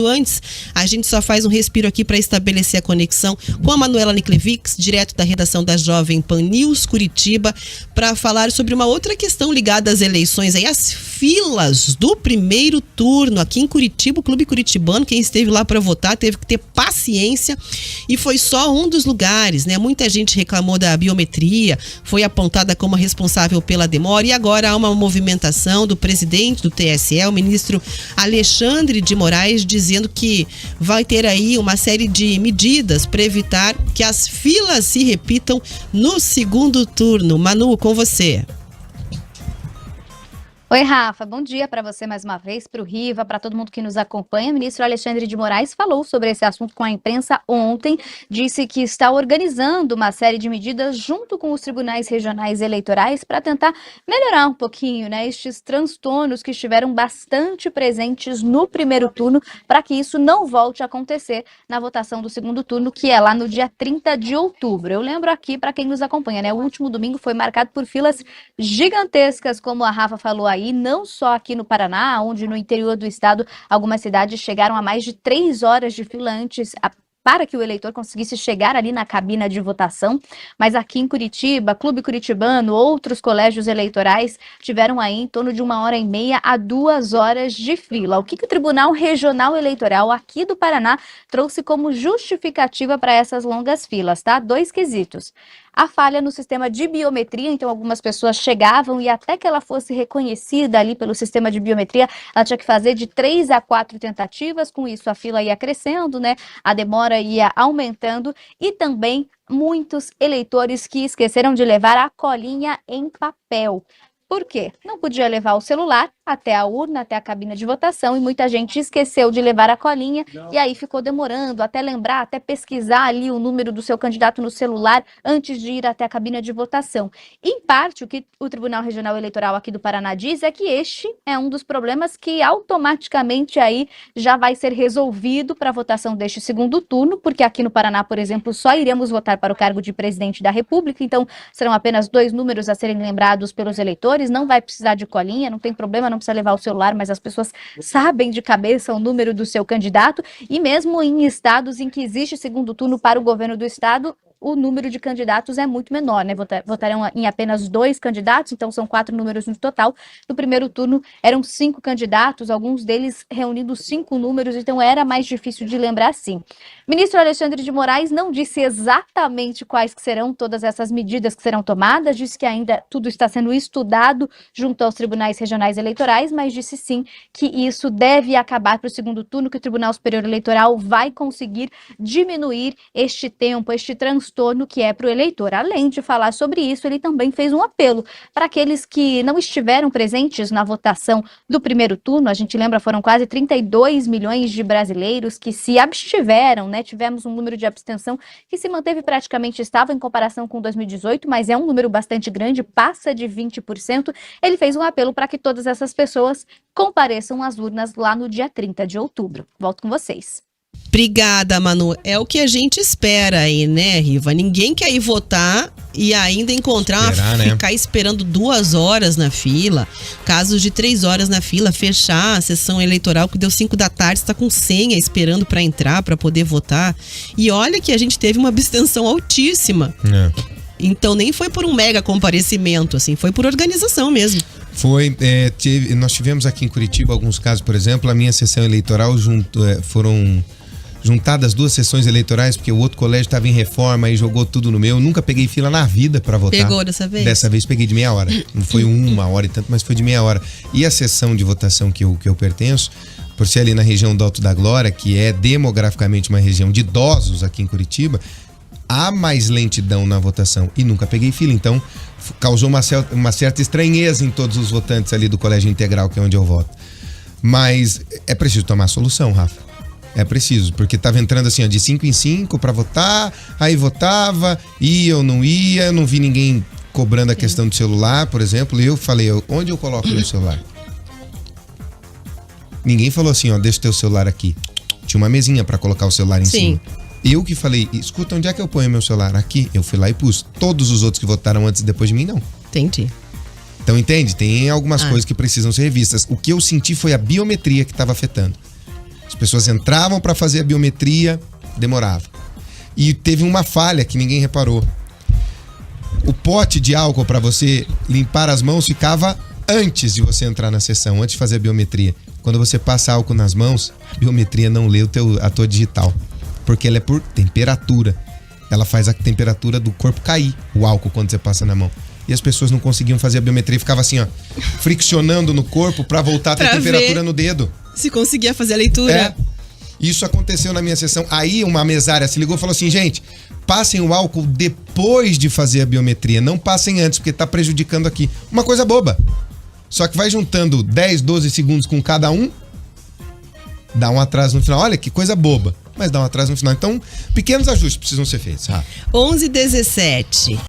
Antes, a gente só faz um respiro aqui para estabelecer a conexão com a Manuela Niclevics, direto da redação da Jovem Pan News Curitiba, para falar sobre uma outra questão ligada às eleições, aí as filas do primeiro turno aqui em Curitiba. O Clube Curitibano, quem esteve lá para votar teve que ter paciência e foi só um dos lugares, né? Muita gente reclamou da biometria, foi apontada como responsável pela demora e agora há uma movimentação do presidente do TSE, o ministro Alexandre de Moraes, dizendo que vai ter aí uma série de medidas para evitar que as filas se repitam no segundo turno. Manu, com você. Oi, Rafa, bom dia para você mais uma vez, para o Riva, para todo mundo que nos acompanha. O ministro Alexandre de Moraes falou sobre esse assunto com a imprensa ontem, disse que está organizando uma série de medidas junto com os tribunais regionais eleitorais para tentar melhorar um pouquinho, né, estes transtornos que estiveram bastante presentes no primeiro turno, para que isso não volte a acontecer na votação do segundo turno, que é lá no dia 30 de outubro. Eu lembro aqui, para quem nos acompanha, né, o último domingo foi marcado por filas gigantescas, como a Rafa falou aí, e não só aqui no Paraná, onde no interior do estado algumas cidades chegaram a mais de 3 horas de fila antes para que o eleitor conseguisse chegar ali na cabina de votação, mas aqui em Curitiba, Clube Curitibano, outros colégios eleitorais tiveram aí em torno de 1h30 a 2 horas de fila. O que o Tribunal Regional Eleitoral aqui do Paraná trouxe como justificativa para essas longas filas, tá? 2 quesitos. A falha no sistema de biometria, então algumas pessoas chegavam e até que ela fosse reconhecida ali pelo sistema de biometria, ela tinha que fazer de 3 a 4 tentativas, com isso a fila ia crescendo, né? A demora ia aumentando e também muitos eleitores que esqueceram de levar a colinha em papel. Por quê? Não podia levar o celular até a urna, até a cabina de votação, e muita gente esqueceu de levar a colinha e aí ficou demorando até lembrar, até pesquisar ali o número do seu candidato no celular antes de ir até a cabina de votação. Em parte, o que o Tribunal Regional Eleitoral aqui do Paraná diz é que este é um dos problemas que automaticamente aí já vai ser resolvido para a votação deste segundo turno, porque aqui no Paraná, por exemplo, só iremos votar para o cargo de presidente da República, então serão apenas 2 números a serem lembrados pelos eleitores, não vai precisar de colinha, não tem problema, não precisa levar o celular, mas as pessoas sabem de cabeça o número do seu candidato, e mesmo em estados em que existe segundo turno para o governo do estado, o número de candidatos é muito menor, né? Votarão em apenas 2 candidatos, então são 4 números no total. No primeiro turno eram 5 candidatos, alguns deles reunindo 5 números, então era mais difícil de lembrar sim. Ministro Alexandre de Moraes não disse exatamente quais que serão todas essas medidas que serão tomadas, disse que ainda tudo está sendo estudado junto aos tribunais regionais eleitorais, mas disse sim que isso deve acabar para o segundo turno, que o Tribunal Superior Eleitoral vai conseguir diminuir este tempo, este transtorno que é para o eleitor. Além de falar sobre isso, ele também fez um apelo para aqueles que não estiveram presentes na votação do primeiro turno. A gente lembra, foram quase 32 milhões de brasileiros que se abstiveram, né? Tivemos um número de abstenção que se manteve praticamente estável em comparação com 2018, mas é um número bastante grande, passa de 20%. Ele fez um apelo para que todas essas pessoas compareçam às urnas lá no dia 30 de outubro. Volto com vocês. Obrigada, Manu. É o que a gente espera aí, né, Riva? Ninguém quer ir votar e ainda ficar esperando 2 horas na fila. Casos de 3 horas na fila, fechar a sessão eleitoral que deu 5 da tarde, está com senha esperando para entrar, para poder votar. E olha que a gente teve uma abstenção altíssima. Então nem foi por um mega comparecimento, assim, foi por organização mesmo. Nós tivemos aqui em Curitiba alguns casos, por exemplo, a minha sessão eleitoral foram juntadas 2 sessões eleitorais, porque o outro colégio estava em reforma e jogou tudo no meu. Eu nunca peguei fila na vida para votar. Pegou dessa vez? Dessa vez peguei de meia hora. Não foi 1 hora e tanto, mas foi de meia hora. E a sessão de votação que eu pertenço, por ser ali na região do Alto da Glória, que é demograficamente uma região de idosos aqui em Curitiba, há mais lentidão na votação e nunca peguei fila. Então, causou uma certa estranheza em todos os votantes ali do Colégio Integral, que é onde eu voto. Mas é preciso tomar solução, Rafa. É preciso, porque tava entrando assim, ó, de 5 em 5 para votar, aí votava, ia ou não ia, eu não vi ninguém cobrando a questão do celular, por exemplo. Eu falei, onde eu coloco meu celular? Ninguém falou assim, ó, deixa o teu celular aqui. Tinha uma mesinha para colocar o celular em cima. Eu que falei, escuta, onde é que eu ponho meu celular? Aqui. Eu fui lá e pus. Todos os outros que votaram antes e depois de mim, não. Entendi. Então, entende? Tem algumas coisas que precisam ser revistas. O que eu senti foi a biometria que estava afetando. As pessoas entravam para fazer a biometria, demorava. E teve uma falha que ninguém reparou. O pote de álcool para você limpar as mãos ficava antes de você entrar na sessão, antes de fazer a biometria. Quando você passa álcool nas mãos, a biometria não lê a tua digital, porque ela é por temperatura. Ela faz a temperatura do corpo cair, o álcool, quando você passa na mão. E as pessoas não conseguiam fazer a biometria, ficava assim, ó, friccionando no corpo para voltar a ter temperatura no dedo. Se conseguia fazer a leitura. É. Isso aconteceu na minha sessão. Aí uma mesária se ligou e falou assim, gente, passem o álcool depois de fazer a biometria, não passem antes, porque tá prejudicando aqui. Uma coisa boba. Só que vai juntando 10, 12 segundos com cada um, dá um atraso no final. Olha que coisa boba, mas dá um atraso no final. Então, pequenos ajustes precisam ser feitos. 11h17.